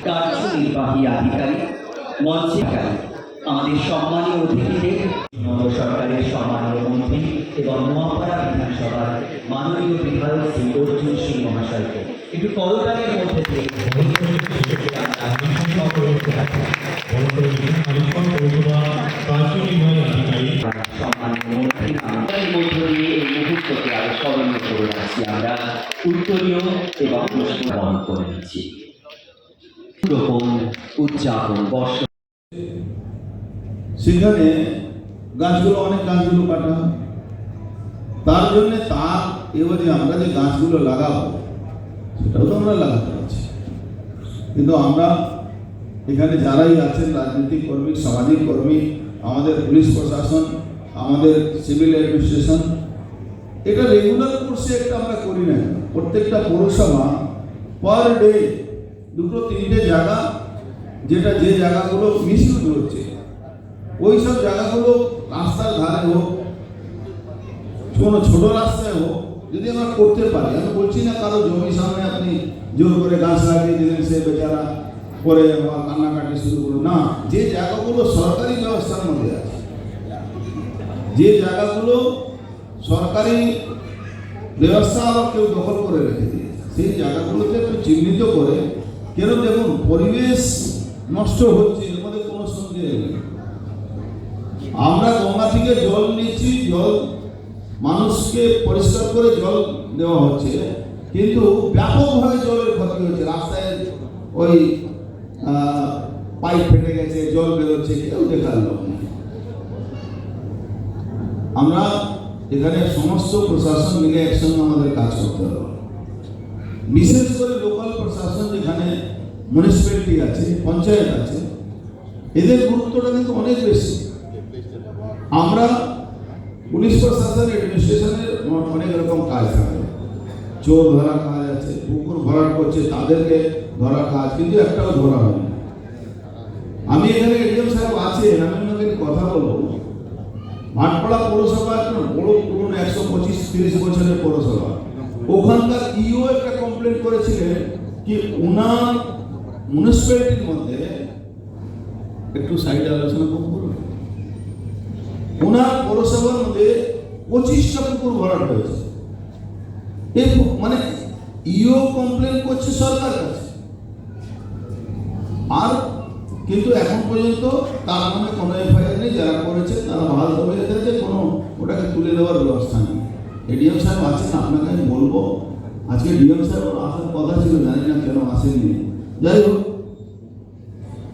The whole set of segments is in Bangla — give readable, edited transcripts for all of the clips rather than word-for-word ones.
কার্যনির্বাহী আধিকারিক, মঞ্চেকারী, আমাদের সম্মানীয় অতিথিদের, সরকারের সম্মানীয় মন্ত্রী এবং নোয়াপাড়া বিধানসভার মাননীয় বিধায়ক শ্রী অর্জুন সিং মহাশয়কে একটু করতালির মধ্যে দিয়ে সম্মানীয় মন্ত্রী আমাদের মধ্য দিয়ে এই মুহূর্তকে আরো স্মরণীয় করে রাখছি। আমরা উত্তরীয় এবং প্রশ্ন বহন করে নিচ্ছি। উদযাপন বর্ষ সেখানে গাছগুলো অনেক গাছগুলো কাটা, তার জন্য তার এবারে আমরা যে গাছগুলো লাগাবো সেটাও তো আমরা লাগাতে পারছি, কিন্তু আমরা এখানে যারাই আছেন রাজনৈতিক কর্মী, সামাজিক কর্মী, আমাদের পুলিশ প্রশাসন, আমাদের সিভিল অ্যাডমিনিস্ট্রেশন, এটা রেগুলার কোর্সে একটা আমরা করি না। প্রত্যেকটা পৌরসভা পার ডে 2-3টে জায়গা, যেটা যে জায়গাগুলো মিসইউজ হচ্ছে ওই সব জায়গাগুলো রাস্তার ধারে হোক, কোনো ছোট রাস্তায় হোক, যদি আমরা করতে পারি। আমি বলছি না কারো জমির সামনে আপনি জোর করে গাছ লাগিয়ে দিলেন, সে বেচারা পরে কান্নাকাটি শুরু করুন না। যে জায়গাগুলো সরকারি ব্যবস্থার মধ্যে আছে, যে জায়গাগুলো সরকারি ব্যবস্থা আবার কেউ দখল করে রেখে দিয়েছে, সেই জায়গাগুলোতে একটু চিহ্নিত করে, কেন দেখুন পরিবেশ নষ্ট হচ্ছে, এর মধ্যে কোনো সন্দেহ নেই। আমরা গঙ্গা থেকে জল নিচ্ছি, জল মানুষকে পরিষ্কার করে জল দেওয়া হচ্ছে, কিন্তু ব্যাপকভাবে জলের ক্ষতি হচ্ছে। রাস্তায় ওই পাইপ ফেটে গেছে, জল বেরোচ্ছে, কেউ দেখার লোক নেই। আমরা এখানে সমস্ত প্রশাসন মিলে একসঙ্গে আমাদের কাজ করতে হবে। বিশেষ করে লোকাল প্রশাসন, যেখানে মিউনিসিপ্যালিটি আছে, পঞ্চায়েত আছে, এদের গুরুত্বটা কিন্তু অনেক বেশি। আমরা পুলিশ প্রশাসন, অ্যাডমিনিস্ট্রেশনের অনেক রকম কাজ থাকে, চোর ধরা কাজ আছে, পুকুর ভরাট করছে তাদেরকে ধরা কাজ, কিন্তু একটাও ধরা হয়নি। আমি এখানে এডিএম সাহেব আছেন, আমি ওনাকে কথা বলবো। ভাটপাড়া পৌরসভা একটা বড় পুরনো 125-30 বছরের পৌরসভা, ওখানকার ইও একটা কমপ্লেন করেছিলেন কি ওনার মিউনিসিপ্যালিটির মধ্যে, একটু সাইডে আলোচনা করবো, ওনার পৌরসভার মধ্যে 25টা পুকুর ভরাট হয়েছে। এই মানে ইও কমপ্লেন করছে সরকার কাছে, আর কিন্তু এখন পর্যন্ত তার নামে কোনো এফআইআর নেই। যারা করেছে তারা ভালো ধরে রেখেছে, কোনো ওটাকে তুলে দেওয়ার ব্যবস্থা নেই। এডিএম সাহেব আছেন, আপনাকে আমি বলবো, আজকে ডিএম সাহেব আসার কথা ছিল, জানি না কেন আসেননি। যাই হোক,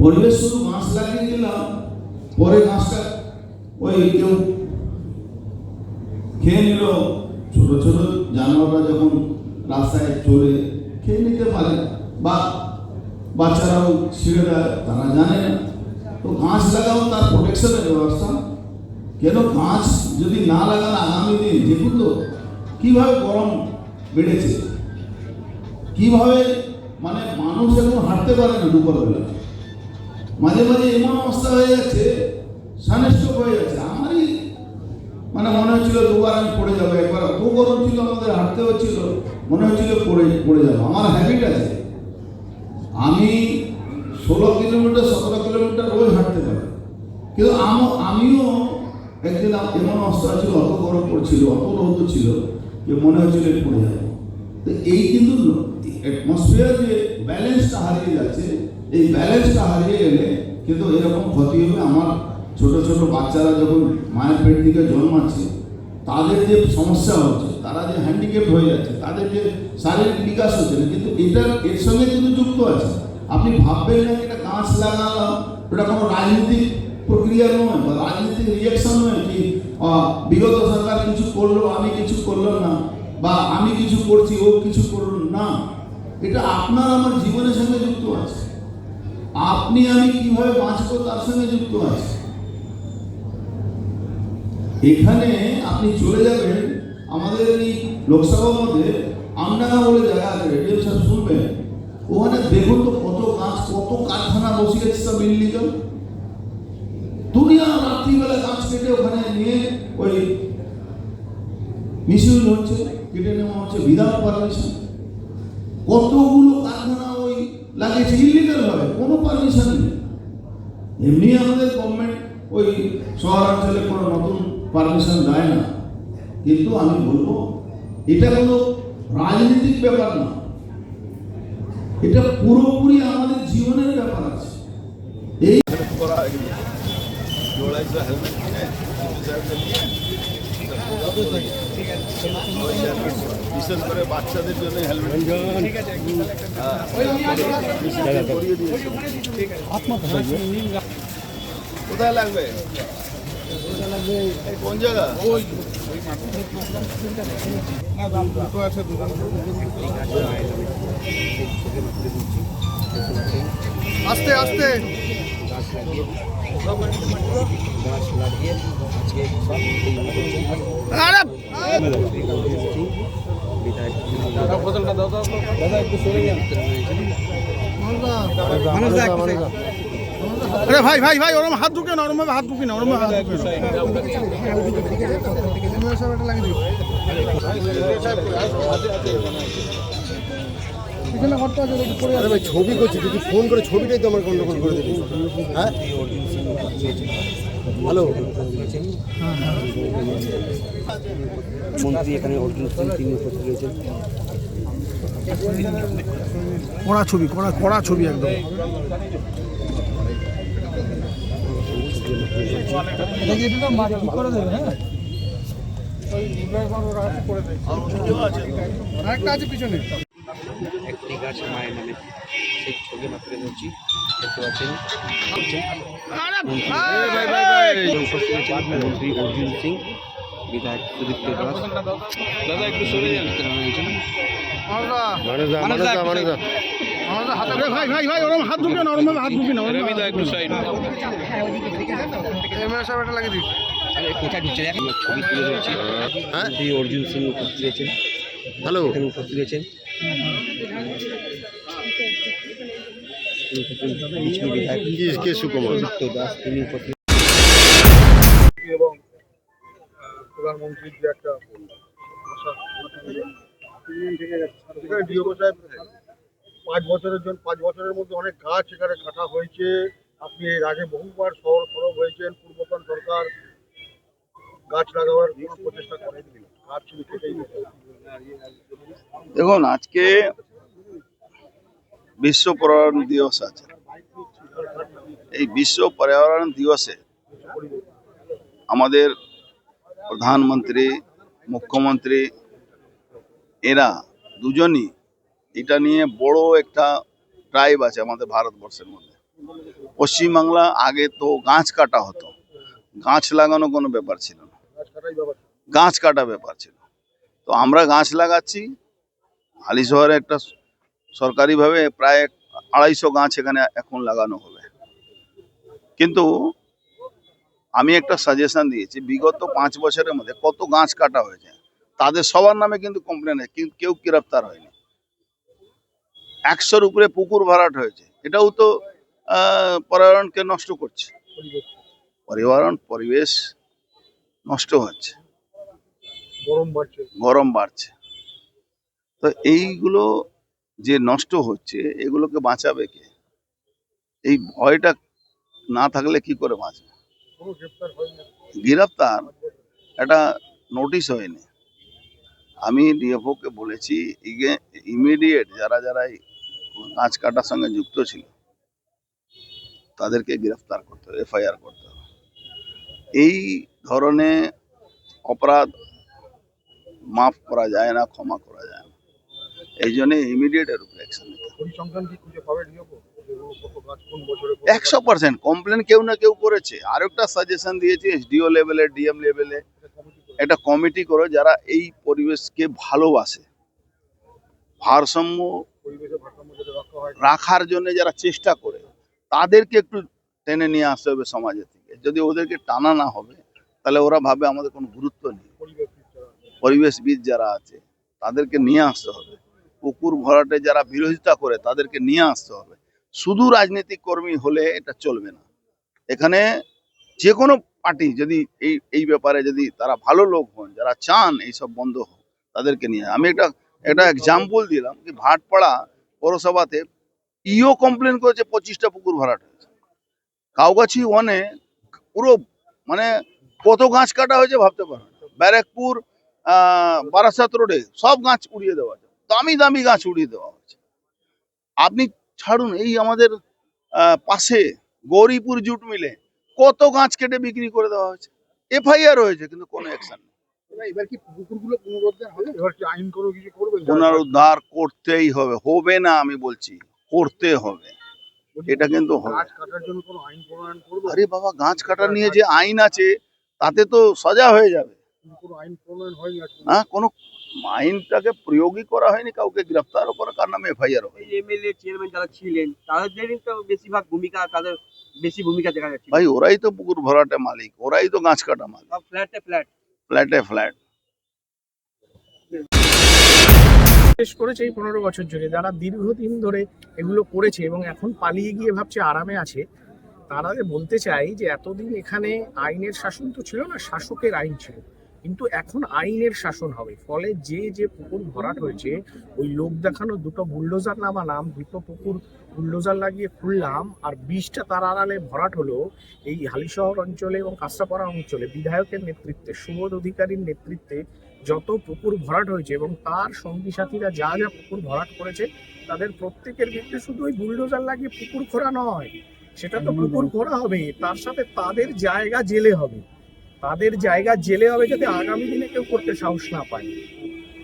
পরিবেশ শুধু গাছ লাগিয়ে দিলাম, পরে গাছটা ওই কেউ খেয়ে নিল। ছোট ছোট জানোয়াররা যখন রাস্তায় চলে খেয়ে নিতে পারে, বা বাচ্চারাও ছিঁড়ে দেয়, তারা জানে না। তো গাছ লাগাও, তার প্রোটেকশনের ব্যবস্থা। কেন গাছ যদি না লাগান আগামী দিন দেখুন তো কীভাবে গরম বেড়েছে, কীভাবে মানে মানুষ এখন হাঁটতে পারে না দুপুরবেলা, মাঝে মাঝে এমন অবস্থা হয়ে যাচ্ছে, সানস্ট্রোক হয়ে যাচ্ছে। আমারই মানে মনে হচ্ছিল দুবার আমি পড়ে যাবো, একবার এত গরম ছিল আমাদের, হাঁটতে হচ্ছিল, মনে হচ্ছিল পড়ে যাবো। আমার হ্যাবিট আছে, আমি 16 কিলোমিটার 17 কিলোমিটার রোজ হাঁটতে পারি, কিন্তু আমিও একদিন এমন অবস্থা ছিল, অত গরম পড়ছিল, অত রোদ ছিল যে মনে হচ্ছিল পড়ে যাবো। তো এই কিন্তু অ্যাটমসফিয়ার যে ব্যালেন্সটা হারিয়ে যাচ্ছে, এই ব্যালেন্সটা হারিয়ে গেলে কিন্তু এরকম ক্ষতি হবে। আমার ছোট ছোট বাচ্চারা যখন মায়ের পেট থেকে জন্মাচ্ছে, তাদের যে সমস্যা হচ্ছে, তারা যে হ্যান্ডিক্যাপ হয়ে যাচ্ছে, তাদের যে শারীরিক বিকাশ হচ্ছে না, কিন্তু এর সঙ্গে কিন্তু যুক্ত আছে। আপনি ভাববেন না এটা গাছ লাগালাম, এটা কোনো রাজনীতিক প্রক্রিয়া নয় বা রাজনীতিক রিয়াকশন নয় কি বিগত সরকার কিছু করলো আমি কিছু করলাম না, বা আমি কিছু করছি ও কিছু করল না। এটা আপনার আমার জীবনের সঙ্গে যুক্ত আছে, আপনি আমি কিভাবে বাঁচবো তার সঙ্গে যুক্ত আছে। এখানে আপনি চলে যাবেন আমাদের এই লোকসভার মধ্যে আমডাঙ্গা বলে জায়গা আছে, রেডিও স্যার শুনবেন, ওখানে দেখুন তো কত গাছ, কত কারখানা বসে গেছে সব ইনলিগাল। দুনিয়া রাত্রিবেলা গাছ কেটে ওখানে নিয়ে ওই মিসইউজ হচ্ছে, কেটে নেওয়া হচ্ছে উইদাউট পারমিশন। কতগুলো কারখানা ওই লাগিয়েছে ইলিগাল ভাবে, কোনো পারমিশন নেই। এমনি আমাদের গভর্নমেন্ট ওই শহরাঞ্চলে কোনো নতুন পারমিশন দেয় না, কিন্তু আমি বলবো এটা কোনো রাজনৈতিক ব্যাপার না, এটা পুরোপুরি আমাদের জীবনের ব্যাপার আছে। এই বিশেষ করে বাচ্চাদের জন্য হেলমেট কোথায় লাগবে, কোন জায়গা? আস্তে আস্তে अरे भाई भाई भाई ओरम हाथ ढुके ना, ओरम हाथ ढुके ना, ओरम हाथ ढुके আরে ভাই ছবি করছি, যদি ফোন করে ছবিটাই তো আমার গন্ডগোল করে দিবি। হ্যাঁ হ্যালো, মন্ত্রী এখানে অর্জুন সিং তিনি উপস্থিত রয়েছেন। কড়া ছবি, কড়া কড়া ছবি একদম। পিছনে একটি গাছ মায়ের নামে, সেই ছবি আমরা তুলে ধরছি, দেখতে পাচ্ছেন। উপস্থিত রয়েছেন মন্ত্রী অর্জুন সিং, বিধায়ক সুদীপ্ত দাস, দাদা একটু সরে যান, রয়েছেন। अरे भाई भाई भाई ओरम हाथ ढुके ना, ओरम हाथ ढुके ना, একটু সাইড কোথায় ঢুকছে দেখেন, ছবি তুলে ধরছি। মন্ত্রী অর্জুন সিং উপস্থিত রয়েছেন, হ্যালো, এখানে উপস্থিত রয়েছেন। বিধায়ক কে সুকুমার সুদীপ্ত দাস তিনি উপস্থিত। এবং প্রধানমন্ত্রীর যে একটা এখানে ডিও সাহেব 5 বছরের জন্য 5 বছরের মধ্যে অনেক গাছ এখানে কাটা হয়েছে। আপনি এর আগে বহুবার শহর সরব হয়েছেন, পূর্বতন সরকার গাছ লাগাবার কোনো প্রচেষ্টা করেনি, গাছ শুধু কেটেই দিতে। দেখুন, আজকে বিশ্ব পর্যাবরণ দিবস আছে। এই বিশ্ব পর্যাবরণ দিবসে আমাদের প্রধানমন্ত্রী, মুখ্যমন্ত্রী এরা দুজনই এটা নিয়ে বড় একটা ড্রাইভ আছে আমাদের ভারতবর্ষের মধ্যে। পশ্চিমবাংলা আগে তো গাছ কাটা হতো, গাছ লাগানো কোনো ব্যাপার ছিল না, গাছ কাটাই ব্যাপার। গাছ কাটা ব্যাপার ছিল। তো আমরা গাছ লাগাচ্ছি। হালি শহরে একটা সরকারিভাবে প্রায় 250 গাছ এখানে এখন লাগানো হবে। কিন্তু আমি একটা সাজেশন দিয়েছি, বিগত 5 বছরের মধ্যে কত গাছ কাটা হয়েছে, তাদের সবার নামে কিন্তু কমপ্লেন আছে, কিন্তু কেউ গ্রেফতার হয়নি। 100-র উপরে পুকুর ভরাট হয়েছে, এটাও তো পর্যাবরণকে নষ্ট করছে, পরিবেশ নষ্ট হচ্ছে, গরম বাড়ছে। তো এইগুলো যে নষ্ট হচ্ছে, এগুলোকে বাঁচাবে কে? এই ভয়টা না থাকলে কি করে বাঁচবে? গ্রেফতার একটা নোটিশ হয়নি। আমি ডিএফওকে বলেছি ইমিডিয়েট যারা যারা এই গাছ কাটার সঙ্গে যুক্ত ছিল তাদেরকে গ্রেফতার করতে হবে, এফআইআর করতে হবে। এই ধরনের অপরাধ মাফ করা যায় না, ক্ষমা করা যায় না। এই জন্য ইমিডিয়েট এর উপরে অ্যাকশন নিতে হবে। পরিসংখ্যান কি খুঁজে পাবে ডিওপো? 100% কমপ্লেন কেউ না কেউ করেছে। আর একটা সাজেশন দিয়েছি, এসডিও লেভেলে, ডিএম লেভেলে একটা কমিটি করে যারা এই পরিবেশকে ভালোবাসে, ভারসাম্য রাখার জন্য যারা চেষ্টা করে, তাদেরকে একটু টেনে নিয়ে আসতে হবে সমাজের থেকে। যদি ওদেরকে টানা না হবে তাহলে ওরা ভাবে আমাদের কোনো গুরুত্ব নেই। পরিবেশবিদ যারা আছে। পরিবেশবিদ যারা আছে তাদেরকে নিয়ে আসতে হবে, পুকুর ভরাটে যারা বিরোধিতা করে তাদেরকে নিয়ে আসতে হবে। শুধু রাজনৈতিক কর্মী হলে এটা চলবে না। এখানে যে কোনো পার্টি যদি এই ব্যাপারে যদি তারা ভালো লোক হন, যারা চান এইসব বন্ধ হোক, তাদেরকে নিয়ে। আমি একটা এক্সাম্পল দিলাম কি ভাটপাড়া পৌরসভাতে কমপ্লেন করেছে 25টা পুকুর ভরাট হয়েছে। কাউগাছি ওয়ানে পুরো মানে কত গাছ কাটা হয়েছে ভাবতে পারো না। ব্যারাকপুর বারাসাত রোডে সব গাছ উড়িয়ে দেওয়া হয়েছে, দামি দামি গাছ উড়িয়ে দেওয়া হয়েছে। আপনি ছাড়ুন, এই আমাদের পাশে গৌরীপুর জুট মিলে কত গাছ কেটে বিক্রি করে দেওয়া হয়েছে, FIR হয়েছে, কিন্তু কোনো অ্যাকশন নেই। এবার কি পুকুরগুলো পুনরুদ্ধার হবে? এবার কি আইন কোনো কিছু করবেন? পুনরুদ্ধার করতেই হবে, হবে না আমি বলছি, করতে হবে। এটা কিন্তু হবে। গাছ কাটার জন্য কোনো আইন প্রণয়ন করবে? আরে বাবা, গাছ কাটা নিয়ে যে আইন আছে তাতে তো সাজা হয়ে যাবে। কোনো আইন প্রণয়ন হয়নি আজকে। হ্যাঁ, কোনো আইনটাকে প্রয়োগই করা হয়নি, কাউকে গ্রেফতারও করা, কার নামে FIR হয়। MLA চেয়ারম্যান যারা ছিলেন তাদেরই তো বেশিরভাগ ভূমিকা, তাদের বেশি ভূমিকা দেখা যাচ্ছে। ভাই, ওরাই তো পুকুর ভরাটে মালিক, ওরাই তো গাছ কাটা মালিক, ফ্ল্যাটে ফ্ল্যাট। ফ্ল্যাটে ফ্ল্যাট। শেষ করেছে এই 15 বছর জুড়ে, যারা দীর্ঘদিন ধরে এগুলো করেছে এবং এখন পালিয়ে গিয়ে ভাবছে আরামে আছে, তারা বলতে চাই যে এতদিন এখানে আইনের শাসন তো ছিল না, শাসকের আইন ছিল, কিন্তু এখন আইনের শাসন হবে। ফলে যে পুকুর ভরাট হয়েছে, ওই লোক দেখানো দুটো বুলডোজার নামালাম, দুটো পুকুর বুলডোজার লাগিয়ে খুললাম, আর 20টা তার আড়ালে ভরাট হলো। এই হালিশহর অঞ্চলে এবং কাঁচরাপাড়া অঞ্চলে বিধায়কের নেতৃত্বে, সুবোধ অধিকারীর নেতৃত্বে যত পুকুর ভরাট হয়েছে এবং তার সঙ্গী সাথীরা যা যা পুকুর ভরাট করেছে, তাদের প্রত্যেকের বিরুদ্ধে শুধু ওই বুলডোজার লাগিয়ে পুকুর খোঁড়া নয়, সেটা তো পুকুর খোঁড়া হবে, তার সাথে তাদের জায়গা জেলে হবে, তাদের জায়গা জেলে হবে, যাতে আগামী দিনে কেউ করতে সাহস না পায়।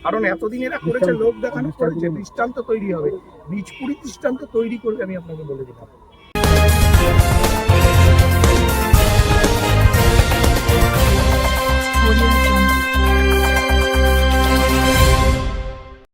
কারণ এতদিন এরা করেছে, লোক দেখানো করেছে, দৃষ্টান্ত তৈরি হবে, বীজপুরি দৃষ্টান্ত তৈরি করবে, আমি আপনাকে বলে দিলাম।